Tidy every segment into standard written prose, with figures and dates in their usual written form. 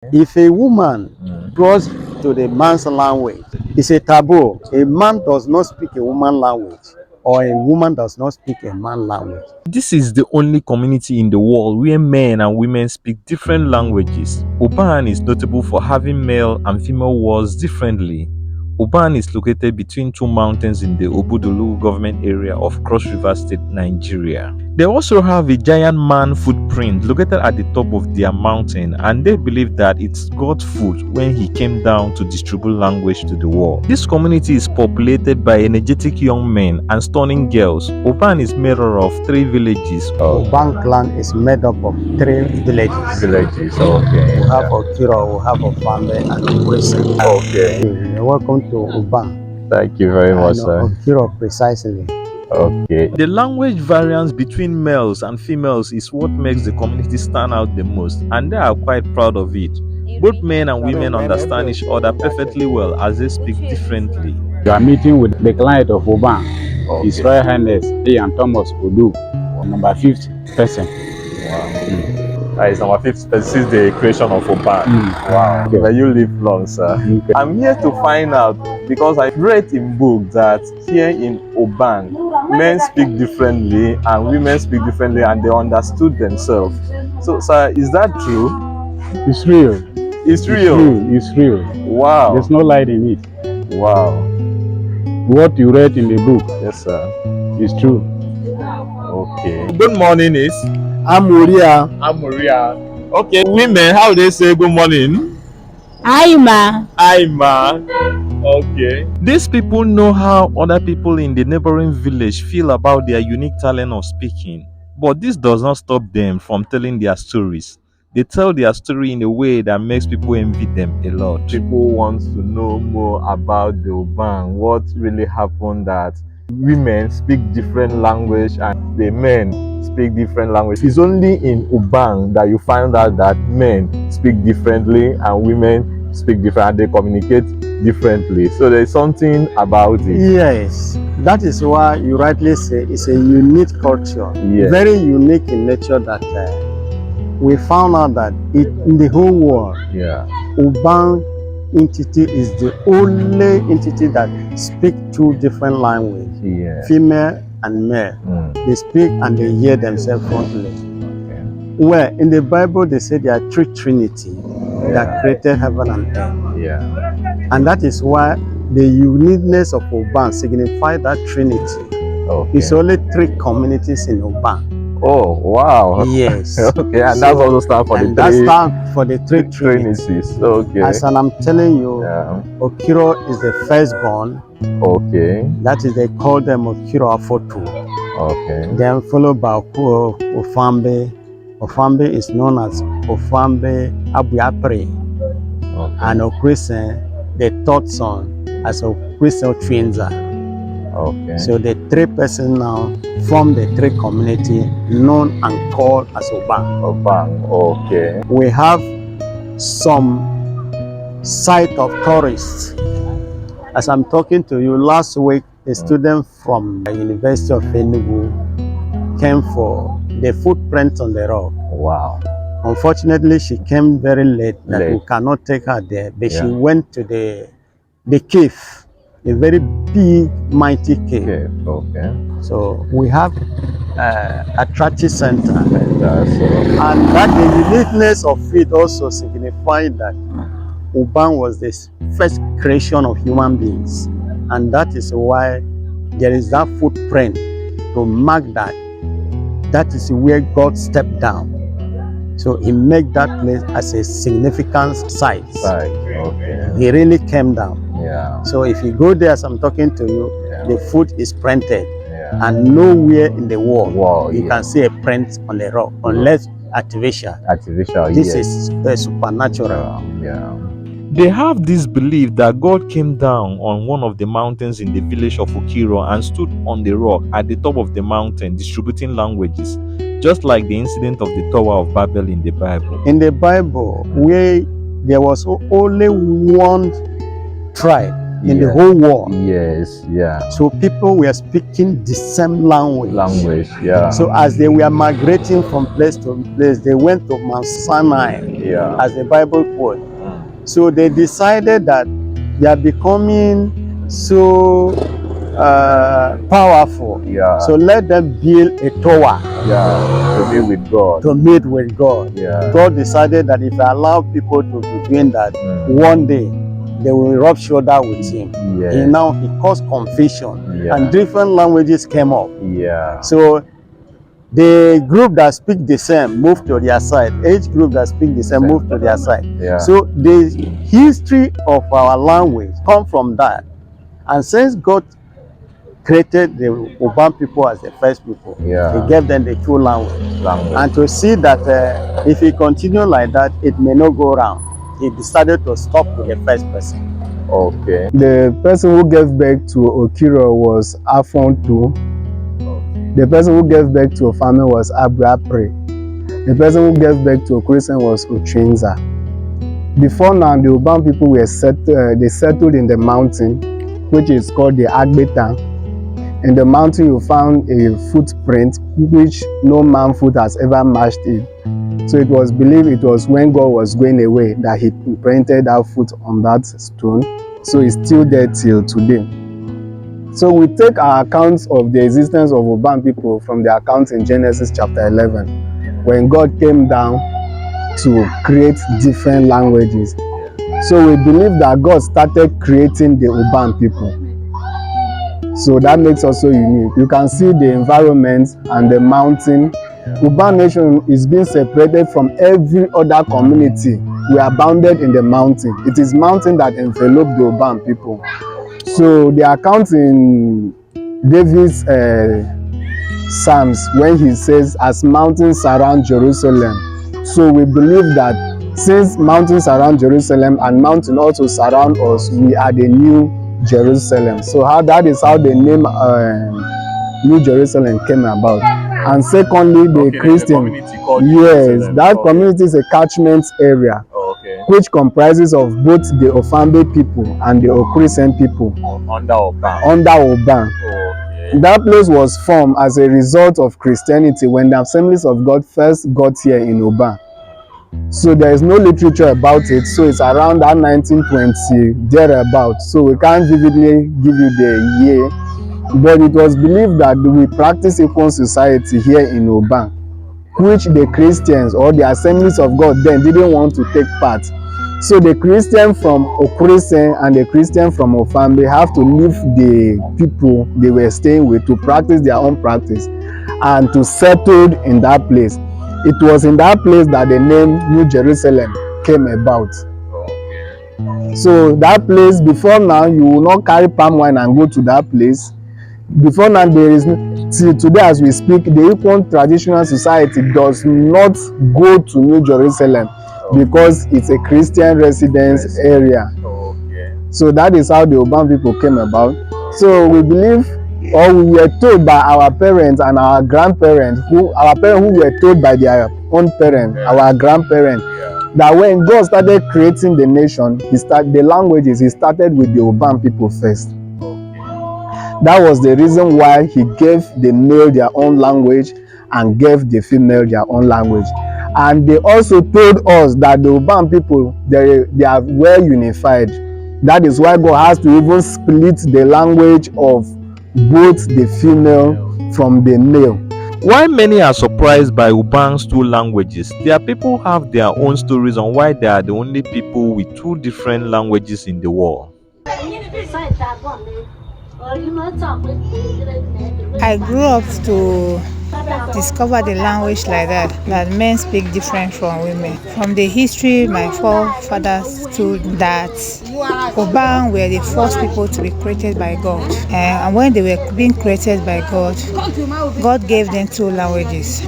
If a woman goes to the man's language, it's a taboo. A man does not speak a woman language, or a woman does not speak a man language. This is the only community in the world where men and women speak different languages. Ubang is notable for having male and female words differently. Ubang is located between two mountains in the Obudu Local Government Area of Cross River State, Nigeria. They also have a giant man footprint located at the top of their mountain, and they believe that it's God's foot when he came down to distribute language to the world. This community is populated by energetic young men and stunning girls. Ubang is made up of 3 villages. Ubang clan is made up of 3 villages. Okay. We have Okiro, we have Ofambe, and Okiro. Okay. Welcome to Ubang. Thank you very much, sir. Okiro precisely. Okay. The language variance between males and females is what makes the community stand out the most, and they are quite proud of it. Both men and women understand each other perfectly well as they speak differently. You are meeting with the client of Ubang, His Royal Highness Ian Thomas Odu, number 5th person. Wow. That is number 5th person since the creation of Ubang. Wow. Okay. May you live long, sir. Okay. I'm here to find out, because I read in book that here in Ubang, men speak differently and women speak differently, and they understood themselves. So, sir, is that true? It's real. It's real. It's real. Wow. There's no lie in it. Wow. What you read in the book, yes, sir, is true. Okay. Good morning, is Amuria. Okay, women, how they say good morning? Aima. Okay. These people know how other people in the neighboring village feel about their unique talent of speaking. But this does not stop them from telling their stories. They tell their story in a way that makes people envy them a lot. People want to know more about the Ubang. What really happened that women speak different language and the men speak different language. It's only in Ubang that you find out that men speak differently and women speak different, and they communicate differently. So there's something about it. Yes, that is why you rightly say it's a unique culture. Yes. Very unique in nature that we found out that in the whole world, Ubang entity is the only entity that speak 2 different languages, female and male. They speak and they hear themselves frontally. Well, in the Bible they say there are 3 Trinity that created heaven and earth. And that is why the uniqueness of Ubang signifies that Trinity. It's only 3 communities in Ubang. Oh, wow. Yes. Okay, and that's also stand for the 3. That stands for the 3 Trinities. Okay. As I'm telling you, Okiro is the firstborn. Okay. That is, they call them Okiro Afotu. Okay. Then followed by Ofambe. Ofambe is known as Ofambe Abuapre. Okay. And Okrisen, the 3rd son, as Okrisen Twinza. Okay. So the 3 persons now form the 3 community known and called as Ubang. Okay. We have some site of tourists. As I'm talking to you, last week a student from the University of Enugu came for the footprints on the rock. Wow. Unfortunately, she came very late that we cannot take her there, but she went to the cave. A very big, mighty cave. Okay. So we have a trachea center. And that the uniqueness of it also signified that Ubang was the first creation of human beings. And that is why there is that footprint to mark that. That is where God stepped down. So he made that place as a significant site. Okay. He really came down. Yeah. So if you go there as I'm talking to you, the foot is printed, and nowhere in the world you can see a print on the rock unless artificial. This is supernatural. They have this belief that God came down on one of the mountains in the village of Okiro and stood on the rock at the top of the mountain distributing languages, just like the incident of the Tower of Babel in the Bible. In the Bible, where there was only one tribe in the whole world. Yes, yeah. So people were speaking the same language. Yeah. So as they were migrating from place to place, they went to Mount Sinai, as the Bible quote. So they decided that they are becoming so powerful. Yeah. So let them build a tower. Yeah. To meet with God. To meet with God. Yeah. God decided that if I allow people to be doing that, one day they will rub shoulder with him. Yes. He caused confusion, and different languages came up. Yeah. So the group that speak the same moved to their side. Each group that speak the same moved to their side. Yeah. So the history of our language come from that. And since God created the Ubang people as the first people, He gave them the true language. And to see that if he continue like that, it may not go round, he decided to stop with the first person. Okay. The person who gave birth to Okiro was Afontu. The person who gave birth to Ofame was Abrapre. The person who gave birth to Okrisen was Uchinza. Before now, the Ubang people were settled in the mountain, which is called the Agbeta. In the mountain, you found a footprint which no man foot has ever matched it. So it was believed it was when God was going away that He imprinted that foot on that stone. So it's still there till today. So we take our accounts of the existence of Ubang people from the accounts in Genesis chapter 11, when God came down to create different languages. So we believe that God started creating the Ubang people. So that makes us so unique. You can see the environment and the mountain. Ubang nation is being separated from every other community. We are bounded in the mountain. It is mountain that envelop the Ubang people. So the account in David's Psalms, when he says, as mountains surround Jerusalem. So we believe that since mountains surround Jerusalem and mountains also surround us, we are the new Jerusalem. So that is how the name New Jerusalem came about. And secondly, the Christian, that community is a catchment area, which comprises of both the Ofambe people and the Okrisen people Under Ubang. That place was formed as a result of Christianity when the Assemblies of God first got here in Ubang. So there is no literature about it, so it's around that 1920 thereabout. So we can't vividly give you the year, but it was believed that we practice equal society here in Ubang, which the Christians or the Assemblies of God then didn't want to take part. So the Christian from Okrisen and the Christian from Ofambe have to leave the people they were staying with to practice their own practice and to settle in that place. It was in that place that the name New Jerusalem came about. So that place, before now, you will not carry palm wine and go to that place. Before now, there is, till today as we speak, the Ikon Traditional Society does not go to New Jerusalem because it's a Christian residence area. So that is how the Ubang people came about. So we believe, or we were told by our parents and our grandparents, who were told by their own parents, our grandparents, that when God started creating the nation, he started with the Ubang people first. That was the reason why he gave the male their own language and gave the female their own language. And they also told us that the Ubang people, they are well unified. That is why God has to even split the language of both the female from the male. While many are surprised by Ubang's two languages, their people have their own stories on why they are the only people with two different languages in the world. I grew up to discover the language like that men speak different from women. From the history, my forefathers told that Ubang were the first people to be created by God. And when they were being created by God, God gave them two languages.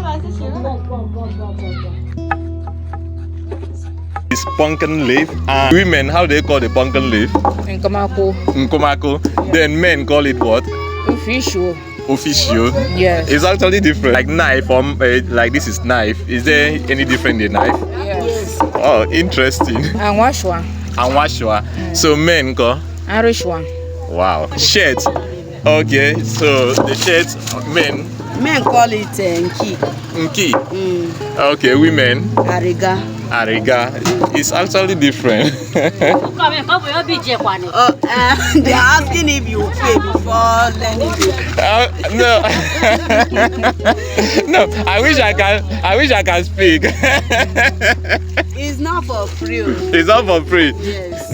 It's pumpkin leaf. Women, how do they call the pumpkin leaf? Nkomako. Then men call it what? Official. Yes. It's actually different. Like knife, like this is knife. Is there any different in knife? Yes. Oh, interesting. And washwa. So men call? Irish one. Wow. Shirt. Okay, so the shirt, men. Men call it nki. Nki. Okay, women. Ariga. Ariga. It's actually different. They are asking if you pay before learning it. No. No, I wish I can speak. It's not for free. It's not for free. Yes.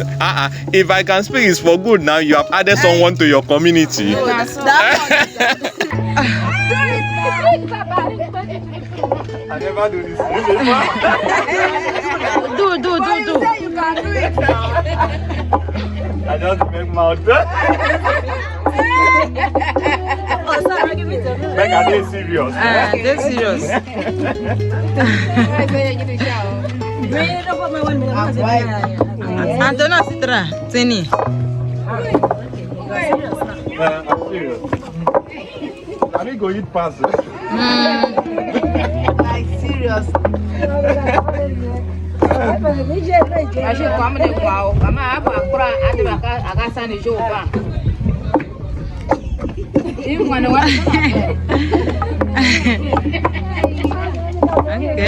If I can speak, it's for good now. You have added someone to your community. No, that's I never do this. do. You can do it. I just make mouth. Make are they serious? They're serious. Antonio Citra, Tini. I'm serious. Can we go eat past? Like serious.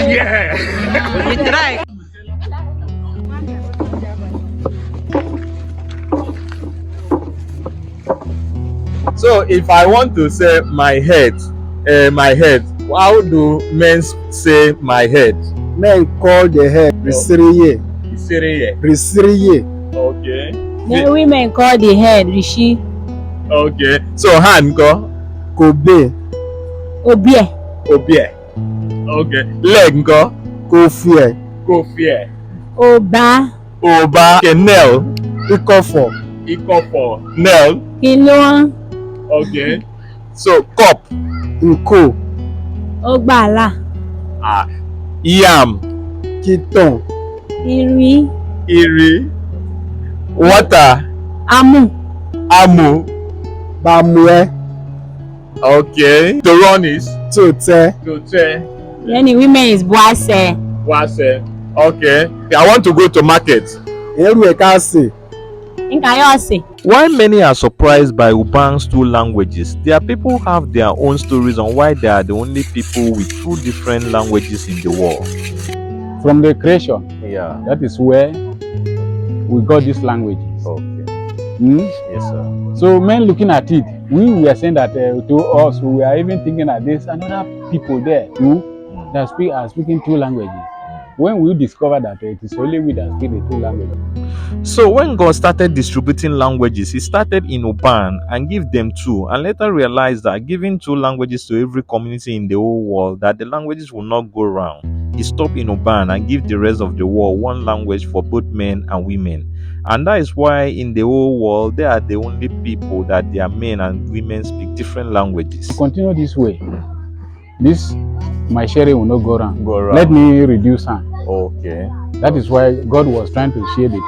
Yeah. We try. So if I want to say my head, how do men say my head? Men call the head Risiriye. Risiriye. Okay. Then women call the head Rishi. Okay. So hand go Kobe. Obie. Obie. Okay. Leg go Kofie. Kofie. Oba. Oba. Okay. Nail. Ikofo. Ikofo. Nail. Kilo. Okay. So cup. Nko. Ogbala. Yam. Kiton. Iri. Iri. Water. Amu. Amu. Bamwe. Okay. To run is Tote. to say. Then the women is Boase. Wase. Okay. I want to go to market. Eruekasi. Nkayose. While many are surprised by Ubang's two languages, their people have their own stories on why they are the only people with two different languages in the world. From the creation, Yeah. that is where we got these languages. Okay. Yes, sir. So men looking at it, we were saying that to us, we are even thinking that there's another people there too that are speaking two languages. When we discover that it is only we that speak the two languages. So when God started distributing languages, he started in Ubang and gave them two, and later realized that giving two languages to every community in the whole world, that the languages will not go round. He stopped in Ubang and gave the rest of the world one language for both men and women. And that is why in the whole world, they are the only people that their men and women speak different languages. Continue this way. This, my sharing will not go round. Go round. Let me reduce hand. Okay. That is why God was trying to share the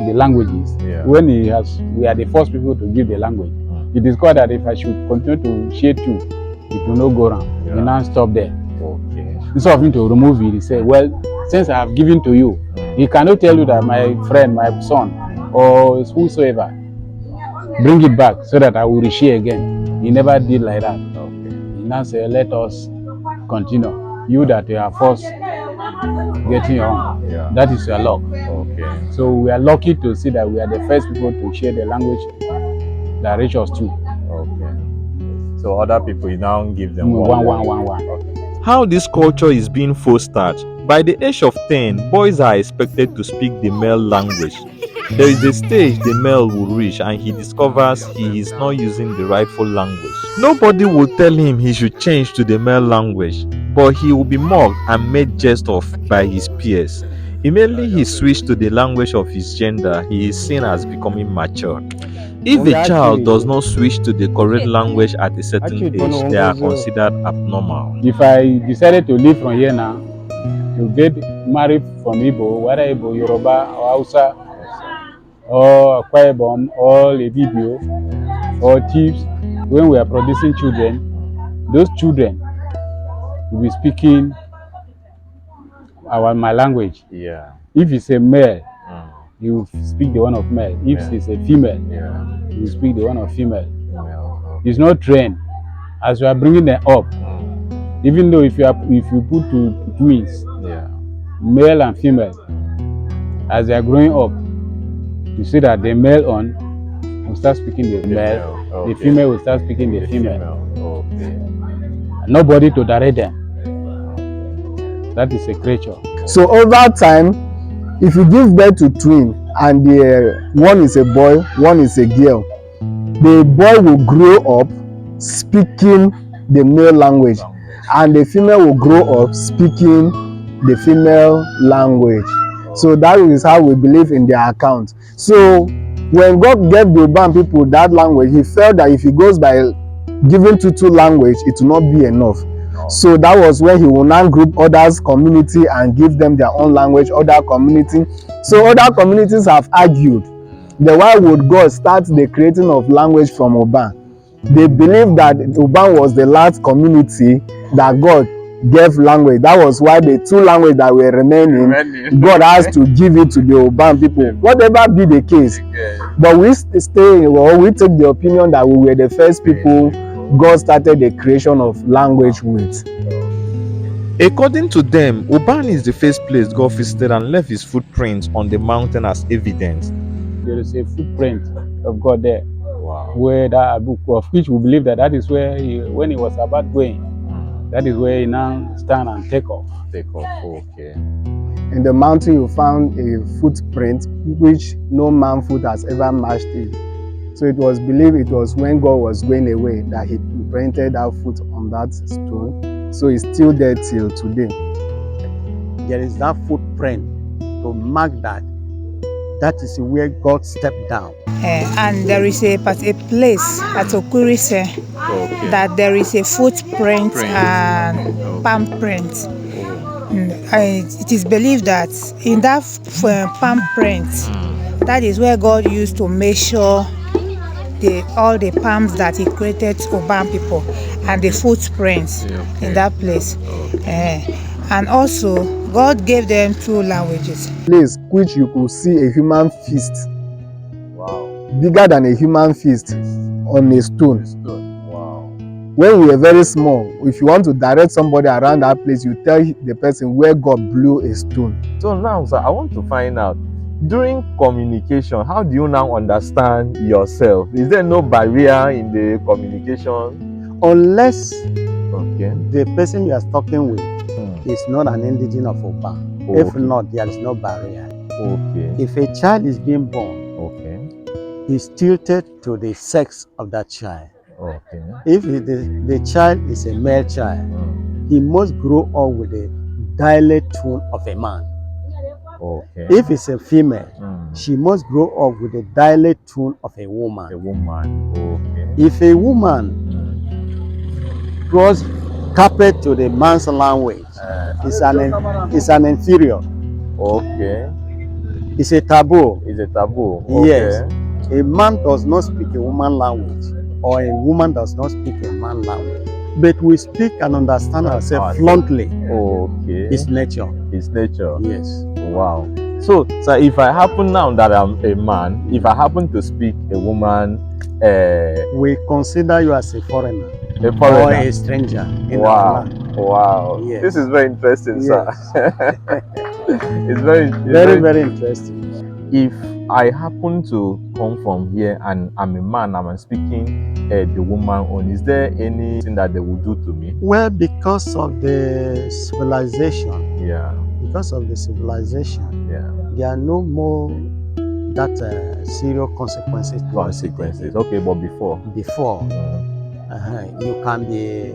the languages. Yeah. When we are the first people to give the language. He discovered that if I should continue to share two, it will not go round. Yeah. He now stop there. Okay. Instead of him to remove it, he said, well, since I have given to you, he cannot tell you that my friend, my son, or whosoever, bring it back so that I will reshare again. He never did like that. Okay. He now said, let us continue. You that you are first getting your own. Yeah. That is your luck. Okay. So we are lucky to see that we are the first people to share the language that reach us too. Okay. So other people, you now give them One. How this culture is being fostered. By the age of 10, boys are expected to speak the male language. There is a stage the male will reach and he discovers he is not using the rightful language. Nobody will tell him he should change to the male language, but he will be mocked and made jest of by his peers. Immediately he switched to the language of his gender, he is seen as becoming mature. If a child does not switch to the correct language at a certain age, they are considered abnormal. If I decided to leave from here now, to get married from Igbo, whether Igbo, Yoruba, or Hausa, or akwaibom, or Ibibio, or Chiefs, when we are producing children, those children will be speaking my language. Yeah. If it's a male, you speak the one of male. If it's a female, you speak the one of female. It's not trained. As you are bringing them up, even though if you put two twins, male and female, as they are growing up, you see that the male will start speaking the male, the female will start speaking the female. Nobody to direct them. That is a creature. So over time, if you give birth to twin and one is a boy, one is a girl, the boy will grow up speaking the male language and the female will grow up speaking the female language. So that is how we believe in their account. So when God gave the Ubang people that language, he felt that if he goes by giving two language, it will not be enough. So that was when he will now group others community and give them their own language, other community. So other communities have argued that why would God start the creating of language from Ubang? They believe that Ubang was the last community that God gave language. That was why the two languages that were remaining, God has to give it to the Ubang people. Whatever be the case, but we take the opinion that we were the first people God started the creation of language with. According to them, Ubang is the first place God visited and left his footprints on the mountain as evidence. There is a footprint of God there, where that book of which we believe that is where when he was about going, that is where he now stand and take off. Okay. In the mountain, you found a footprint which no man foot has ever matched it. So it was believed it was when God was going away that he imprinted that foot on that stone. So it's still there till today. There is that footprint to mark that. That is where God stepped down. And there is a place at Okiro that there is a footprint and palm print. It is believed that in that palm print, that is where God used to measure all the palms that he created Ubang people and the footprints in that place. And also, God gave them two languages. Place which you could see a human fist, bigger than a human fist, on a stone. When we were very small, if you want to direct somebody around that place, you tell the person where God blew a stone. So now, sir, I want to find out, during communication, how do you now understand yourself? Is there no barrier in the communication? Unless the person you are talking with is not an indigenous of Ubang. If not, there is no barrier. If a child is being born, he's tilted to the sex of that child. If the child is a male child, he must grow up with the dialect tone of a man. If it's a female, she must grow up with the dialect tone of a woman. If a woman draws carpet to the man's language, it's an inferior. It's a taboo. Yes. A man does not speak a woman language, or a woman does not speak a man language. But we speak and understand ourselves fluently. It's nature. Yes. Wow. So if I happen now that I'm a man, if I happen to speak a woman, we consider you as a foreigner. Or a stranger in our land. Wow. Yes. This is very interesting, sir. It's very interesting. If I happen to come from here and I'm a man, I'm speaking the woman on, is there anything that they will do to me? Well, because of the civilization. Because of the civilization. There are no more that serious consequences. Okay, but before. You can be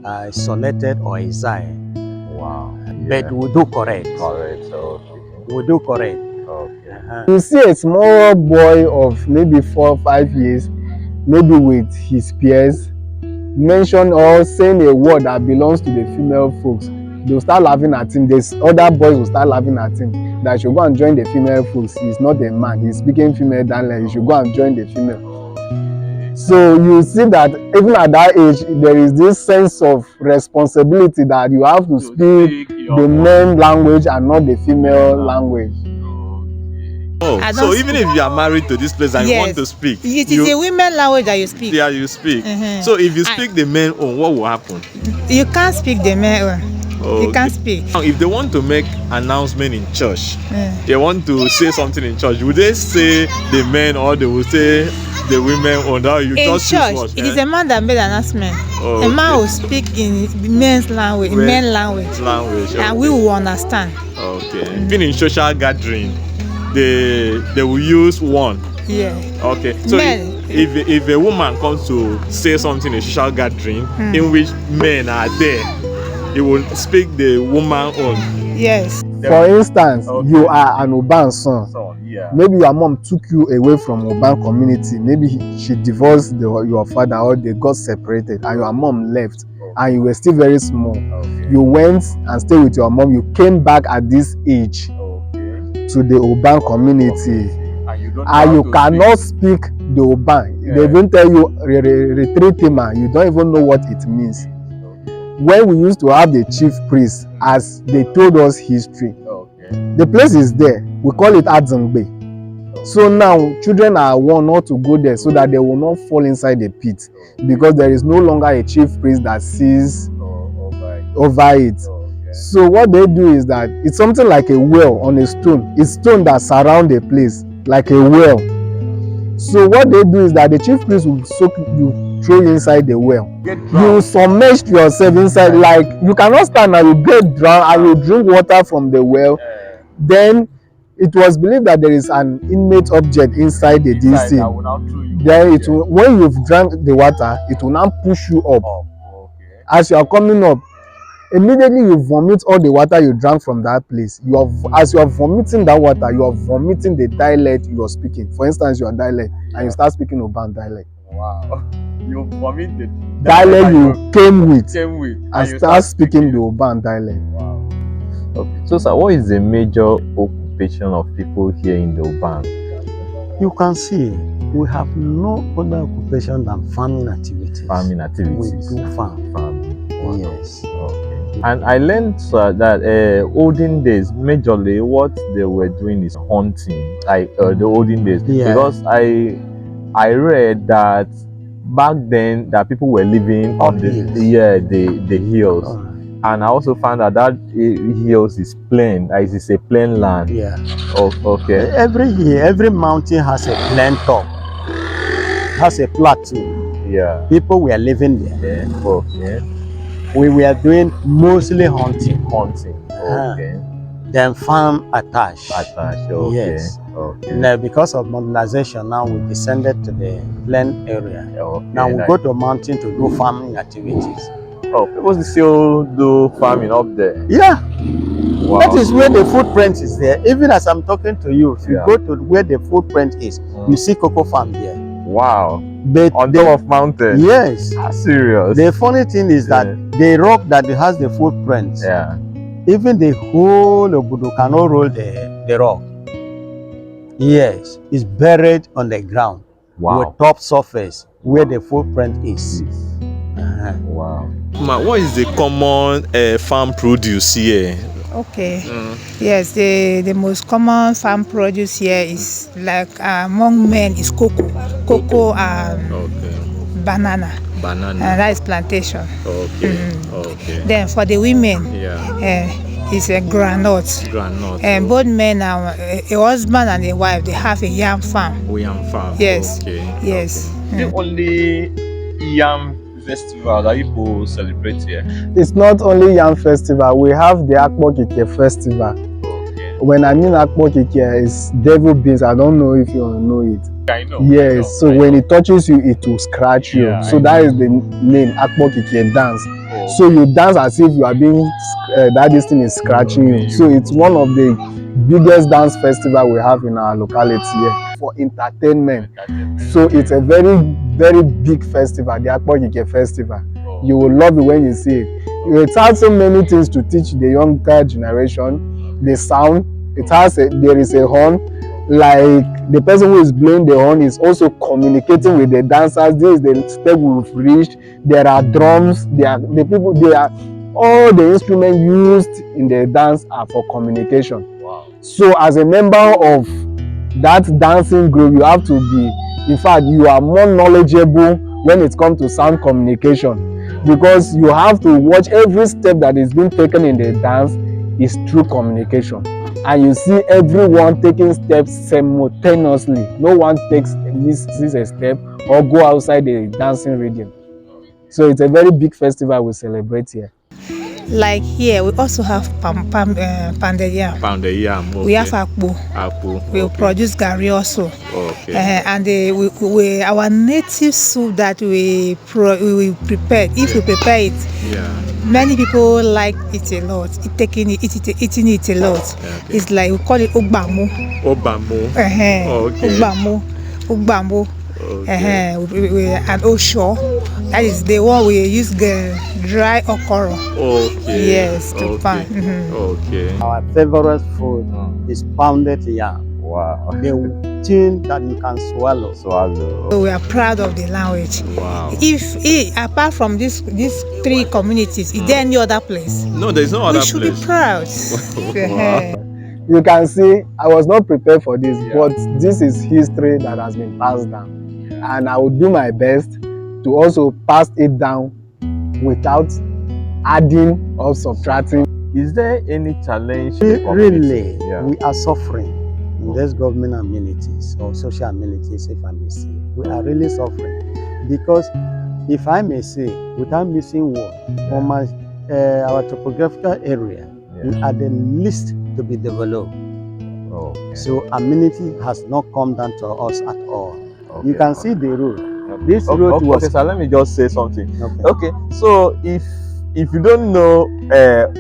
isolated or exiled. Wow. But we do correct. We do correct. You see a small boy of maybe 4 or 5 years, maybe with his peers, mention or saying a word that belongs to the female folks, they'll start laughing at him. Other boys will start laughing at him. That he should go and join the female folks. He's not a man. He's speaking female dialect. He should go and join the female. So you see that even at that age, there is this sense of responsibility that you have to speak the male language and not the female language. Oh, I so don't even speak. if you are married to this place and you want Yes. to speak, It is a women language that you speak. yeah, you speak. Mhm. So if you speak the men own, what will happen? You can't speak the men own. You Okay. can't speak. Now, if they want to make announcement in church, Mm. they want to say something in church, would they say the men or they will say the women or now you In just choose church, what, it is a man that made an announcement. Oh, A man okay. will speak in men's language, in men language, language, and we will understand. Okay. Even in social gathering, they will use one. Yeah. Okay. So Men. if a woman comes to say something in a social gathering in which men are there, he will speak the woman own. Yes. For instance, Okay. you are an Ubang son. So yeah. Maybe your mom took you away from Ubang community. Maybe she divorced your father or they got separated and your mom left and you were still very small. Okay. You went and stayed with your mom. You came back at this age to the Ubang community. And you cannot speak the Ubang. Yeah. They even tell you retreatima. You don't even know what it means. When we used to have the chief priest, as they told us history, the place is there. We call it Adzangbe. So now children are warned not to go there so that they will not fall inside the pit, because there is no longer a chief priest that sees over it. So what they do is that it's something like a well on a stone. It's stone that surround the place like a well. So what they do is that the chief priest will soak you, throw you inside the well. You submerge yourself inside, like you cannot stand and you get drowned and you drink water from the well. Then it was believed that there is an inmate object inside the DC. Then it will, when you've drank the water, it will now push you up. As you are coming up, immediately you vomit all the water you drank from that place. As you are vomiting that water, you are vomiting the dialect you are speaking. For instance, you are dialect and you start speaking Ubang dialect. Wow. You vomit the Dialect you came with and and start speaking the Ubang dialect. Wow. Okay. So sir, what is the major occupation of people here in the Ubang? You can see we have no other occupation than farming activities. Farming We activities. do farm. Farming. Wow. Yes. Okay. And I learned that olden days, majorly what they were doing is hunting, like the olden days. Yeah. Because I read that back then that people were living on the hills. Alright. And I also found out that hills is plain, it's a plain land. Yeah. Oh, okay. Every mountain has a plain top, has a plateau. Yeah. People were living there. Yeah. Okay. We were doing mostly hunting. Okay. Then farm attached. Okay. Yes. Okay. Now, because of modernization, now we descended to the plain area. Okay. Now we go to a mountain to do farming activities. Oh, people still do farming up there. Yeah. Wow. That is where the footprint is there. Even as I'm talking to you, if you Yeah. go to where the footprint is, you see cocoa farm there. Wow. But On top of mountain. yes. Serious. The funny thing is that the rock that has the footprint, Yeah. even the whole Obudu cannot roll the rock. Yes, it's buried on the ground with Wow. top surface where the footprint is. Wow. What is the common farm produce here? Okay. Yes, the most common farm produce here is like among men is cocoa and Okay. banana, and that is plantation. Okay. Okay. Then for the women, Yeah. it's a groundnut. Granite. And both men are a husband and a wife. They have a yam farm. Yam farm. Yes. Okay. Yes. The only yam festival that people celebrate here. It's not only Yam Festival, we have the Akpokike Festival. Okay. When I mean Akpokike, it's devil beans. I don't know if you know it. I know. Yes, so when it touches you, it will scratch you. Yeah, So I that is the name, Akpokike dance. Oh. So you dance as if you are being, that this thing is scratching you. So it's one of the biggest dance festival we have in our locality here for entertainment. So it's a very, very big festival, the Akpokike Festival. You will love it when you see it. It has so many things to teach the younger generation. The sound, there is a horn. Like the person who is blowing the horn is also communicating with the dancers. This is the step we've reached. There are drums. All the instruments used in the dance are for communication. Wow. So as a member of that dancing group, you have to be, in fact, you are more knowledgeable when it comes to sound communication, because you have to watch every step that is being taken in the dance is through communication, and you see everyone taking steps simultaneously. No one misses a step or go outside the dancing rhythm. So it's a very big festival we celebrate here. Like here, we also have pounded yam. Pounded yam. Okay. We have akpu. We produce gari also. Okay. And we our native soup that we prepare. If we prepare it, many people like it a lot. Eating it a lot. Okay. It's like we call it ogbamu. Ogbamu. Okay. Ogbamu. Okay. And osho. That is the one we use the dry okiro. Okay. Yes, to pan. Okay. Our favorite food is pounded yam. Wow. The thing that you can swallow. So we are proud of the language. Wow. If apart from these three communities, is there any other place? No, there's no other place. We should be proud. Wow. You can see I was not prepared for this, but this is history that has been passed down, and I will do my best to also pass it down without adding or subtracting. Is there any challenge? Really, we are suffering in these government amenities or social amenities, if I may say. We are really suffering because, if I may say, without missing word, from our topographical area, we are the least to be developed. Okay. So amenity has not come down to us at all. Okay. You can see the road. This road was. Okay, so let me just say something. Okay. So if you don't know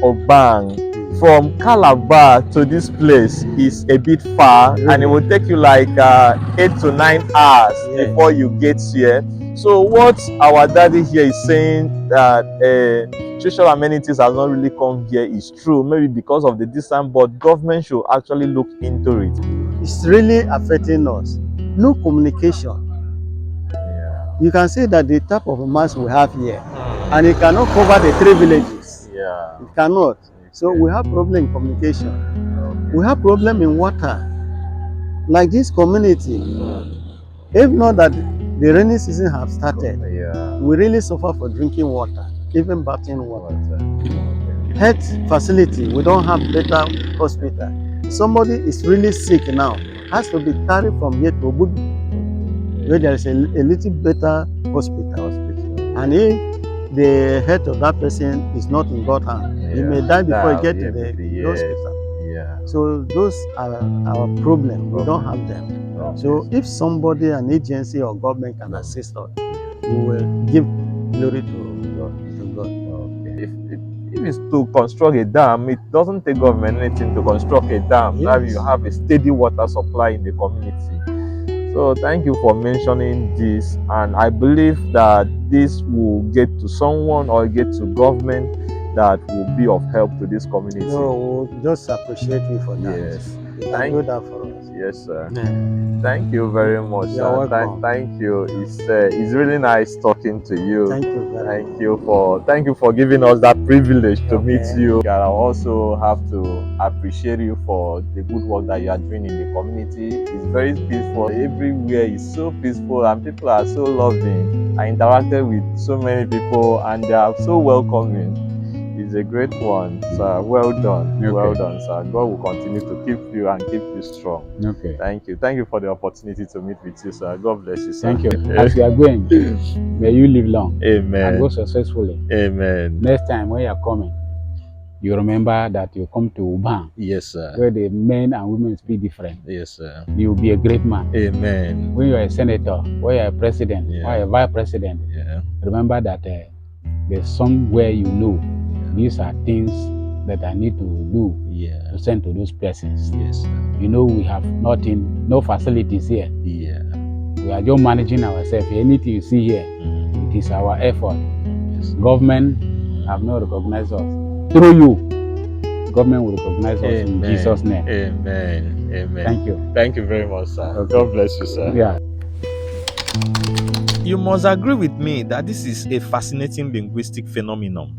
Ubang, from Calabar to this place is a bit far, and it will take you like 8 to 9 hours before you get here. So what our daddy here is saying, that social amenities has not really come here, is true, maybe because of the distance, but government should actually look into it. It's really affecting us. No communication. You can see that the type of mass we have here, and it cannot cover the 3 villages. It cannot. So we have problem in communication. We have problem in water. Like this community, if not that the rainy season have started, we really suffer for drinking water, even bathing water. Health facility, we don't have better hospital. Somebody is really sick now, has to be carried from here to Obudu, where there is a little better hospital. And if the health of that person is not in God's hand, he may die before he gets to the hospital. So those are our problem. We don't have them. So if somebody, an agency or government can assist us, we will give glory to God. If it's to construct a dam, it doesn't take government anything to construct a dam. Now you have a steady water supply in the community. So thank you for mentioning this, and I believe that this will get to someone or get to government that will be of help to this community. No, we'll just appreciate you for that. Yes. Thank you that for us. Yes, sir. Thank you very much. You're welcome. Thank you. It's really nice talking to you. Thank you very much. Thank you for giving us that privilege to meet you. I also have to appreciate you for the good work that you are doing in the community. It's very peaceful. Everywhere is so peaceful and people are so loving. I interacted with so many people and they are so welcoming. It's a great one, sir. Well done. Okay. Well done, sir. God will continue to keep you and keep you strong. Okay. Thank you. Thank you for the opportunity to meet with you, sir. God bless you, sir. Thank you. As you are going, may you live long Amen. and go successfully. Amen. Next time when you are coming, you remember that you come to Ubang, Yes, sir. where the men and women speak different. Yes, sir. You will be a great man. Amen. When you are a senator, when you are a president, when you are a vice president, remember that there's somewhere you know these are things that I need to do to send to those persons. Yes, sir. You know, we have nothing, no facilities here. We are just managing ourselves. Anything you see here, it is our effort. Government have not recognized us. Through you, government will recognize us in Jesus' name. Amen. Amen. Thank you. Thank you very much, sir. God bless you, sir. Yeah. You must agree with me that this is a fascinating linguistic phenomenon.